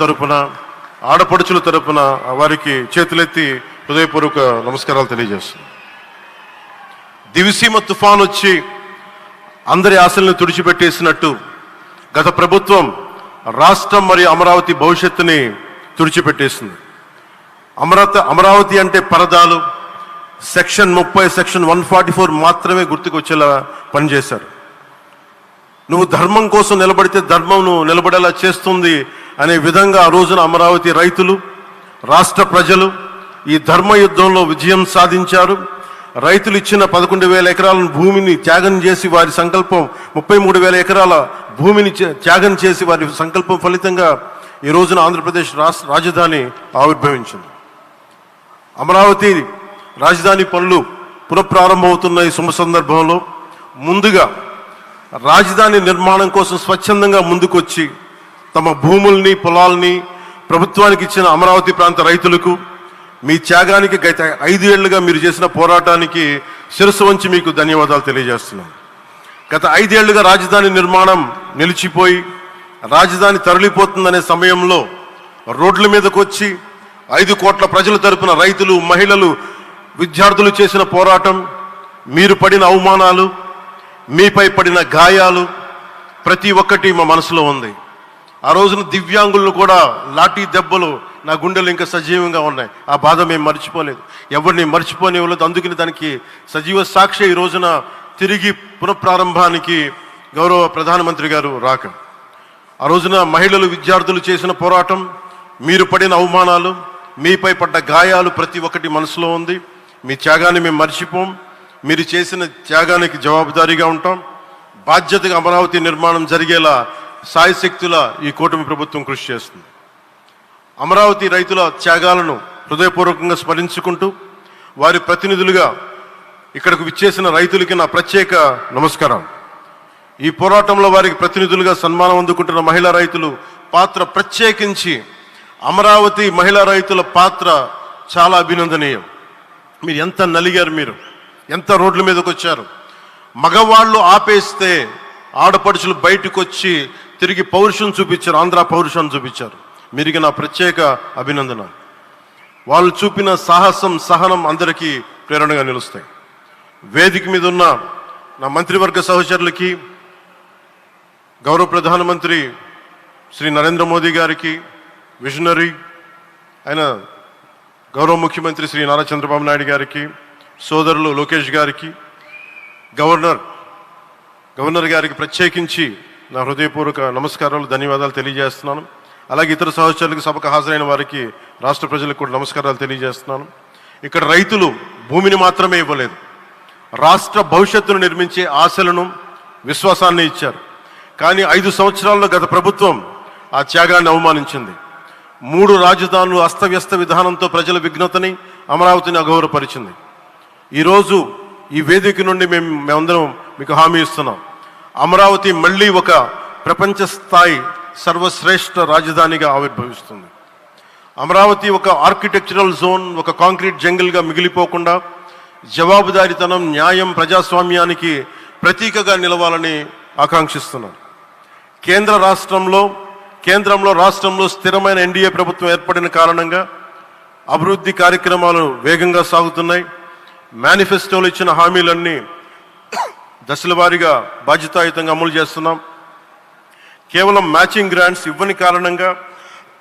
తరపున ఆడపడుచుల తరపున వారికి చేతులెత్తి హృదయపూర్వక నమస్కారాలు తెలియజేస్తున్నాను. దివిసీమ తుఫాన్ వచ్చి అందరి ఆశలను తుడిచిపెట్టేసినట్టు గత ప్రభుత్వం రాష్ట్రం మరియు అమరావతి భవిష్యత్తుని తుడిచిపెట్టేసింది. అమరావతి అంటే పరదాలు, సెక్షన్ 30, సెక్షన్ 144 మాత్రమే గుర్తుకొచ్చేలా పనిచేశారు. నువ్వు ధర్మం కోసం నిలబడితే ధర్మం నువ్వు నిలబడేలా చేస్తుంది అనే విధంగా ఆ రోజున అమరావతి రైతులు, రాష్ట్ర ప్రజలు ఈ ధర్మ యుద్ధంలో విజయం సాధించారు. రైతులు ఇచ్చిన 11,000 ఎకరాల భూమిని త్యాగం చేసి వారి సంకల్పం 33,000 ఎకరాల భూమిని త్యాగం చేసి వారి సంకల్పం ఫలితంగా ఈ రోజున ఆంధ్రప్రదేశ్ రాజధాని ఆవిర్భవించింది. అమరావతి రాజధాని పనులు పునఃప్రారంభమవుతున్న ఈ శుభ సందర్భంలో ముందుగా రాజధాని నిర్మాణం కోసం స్వచ్ఛందంగా ముందుకొచ్చి తమ భూముల్ని, పొలాల్ని ప్రభుత్వానికి ఇచ్చిన అమరావతి ప్రాంత రైతులకు మీ త్యాగానికి గత 5 ఏళ్లుగా మీరు చేసిన పోరాటానికి శిరస్సు వంచి మీకు ధన్యవాదాలు తెలియజేస్తున్నాను. గత 5 ఏళ్లుగా రాజధాని నిర్మాణం నిలిచిపోయి రాజధాని తరలిపోతుందనే సమయంలో రోడ్ల మీదకు వచ్చి 5 కోట్ల ప్రజల తరపున రైతులు, మహిళలు, విద్యార్థులు చేసిన పోరాటం, మీరు పడిన అవమానాలు, మీపై పడిన గాయాలు ప్రతి ఒక్కటి మా మనసులో ఉంది. ఆ రోజున దివ్యాంగులను కూడా లాఠీ దెబ్బలు నా గుండెలు ఇంకా సజీవంగా ఉన్నాయి. ఆ బాధ మేము మర్చిపోలేదు, ఎవరిని మర్చిపోనివ్వలేదు. అందుకని దానికి సజీవ సాక్షి ఈ రోజున తిరిగి పునఃప్రారంభానికి గౌరవ ప్రధానమంత్రి గారు రాక, ఆ రోజున మహిళలు, విద్యార్థులు చేసిన పోరాటం, మీరు పడిన అవమానాలు, మీపై పడ్డ గాయాలు ప్రతి ఒక్కటి మనసులో ఉంది. మీ త్యాగాన్ని మేము మర్చిపోం. మీరు చేసిన త్యాగానికి జవాబుదారీగా ఉంటాం. బాధ్యతగా అమరావతి నిర్మాణం జరిగేలా సాయశక్తుల ఈ కూటమి ప్రభుత్వం కృషి చేస్తుంది. అమరావతి రైతుల త్యాగాలను హృదయపూర్వకంగా స్మరించుకుంటూ వారి ప్రతినిధులుగా ఇక్కడకు విచ్చేసిన రైతులకి నా ప్రత్యేక నమస్కారం. ఈ పోరాటంలో వారికి ప్రతినిధులుగా సన్మానం అందుకుంటున్న మహిళా రైతులు పాత్ర, ప్రత్యేకించి అమరావతి మహిళా రైతుల పాత్ర చాలా అభినందనీయం. మీరు ఎంత నలిగారు, మీరు ఎంత రోడ్ల మీదకి వచ్చారు. మగవాళ్ళు ఆపేస్తే ఆడపడుచులు బయటకు వచ్చి తిరిగి పౌరుషం చూపించారు, ఆంధ్ర పౌరుషం చూపించారు. మీరికి నా ప్రత్యేక అభినందన. వాళ్ళు చూపిన సాహసం, సహనం అందరికీ ప్రేరణగా నిలుస్తాయి. వేదిక మీద ఉన్న నా మంత్రివర్గ సహచరులకి, గౌరవ ప్రధానమంత్రి శ్రీ నరేంద్ర మోదీ గారికి, విజనరీ అయిన గౌరవ ముఖ్యమంత్రి శ్రీ నారా చంద్రబాబు నాయుడు గారికి, సోదరులు లోకేష్ గారికి, గవర్నర్ గారికి ప్రత్యేకించి నా హృదయపూర్వక నమస్కారాలు, ధన్యవాదాలు తెలియజేస్తున్నాను. అలాగే ఇతర సహచరులకు, సభకు హాజరైన వారికి, రాష్ట్ర ప్రజలకు కూడా నమస్కారాలు తెలియజేస్తున్నాను. ఇక్కడ రైతులు భూమిని మాత్రమే ఇవ్వలేదు, రాష్ట్ర భవిష్యత్తును నిర్మించే ఆశలను, విశ్వాసాన్ని ఇచ్చారు. కానీ 5 సంవత్సరాల్లో గత ప్రభుత్వం ఆ త్యాగాన్ని అవమానించింది. 3 రాజధానులు అస్తవ్యస్త విధానంతో ప్రజల విఘ్నతని, అమరావతిని అగౌరవపరిచింది. ఈరోజు ఈ వేదిక నుండి మేమందరం మీకు హామీ ఇస్తున్నాం, అమరావతి మళ్ళీ ఒక ప్రపంచ స్థాయి సర్వశ్రేష్ఠ రాజధానిగా ఆవిర్భవిస్తుంది. అమరావతి ఒక ఆర్కిటెక్చరల్ జోన్, ఒక కాంక్రీట్ జంగిల్గా మిగిలిపోకుండా జవాబుదారీతనం, న్యాయం, ప్రజాస్వామ్యానికి ప్రతీకగా నిలవాలని ఆకాంక్షిస్తున్నాను. కేంద్రంలో రాష్ట్రంలో స్థిరమైన ఎన్డీఏ ప్రభుత్వం ఏర్పడిన కారణంగా అభివృద్ధి కార్యక్రమాలు వేగంగా సాగుతున్నాయి. మేనిఫెస్టోలో ఇచ్చిన హామీలన్నీ దశల వారీగా బాధ్యతాయుతంగా అమలు చేస్తున్నాం. కేవలం మ్యాచింగ్ గ్రాంట్స్ ఇవ్వని కారణంగా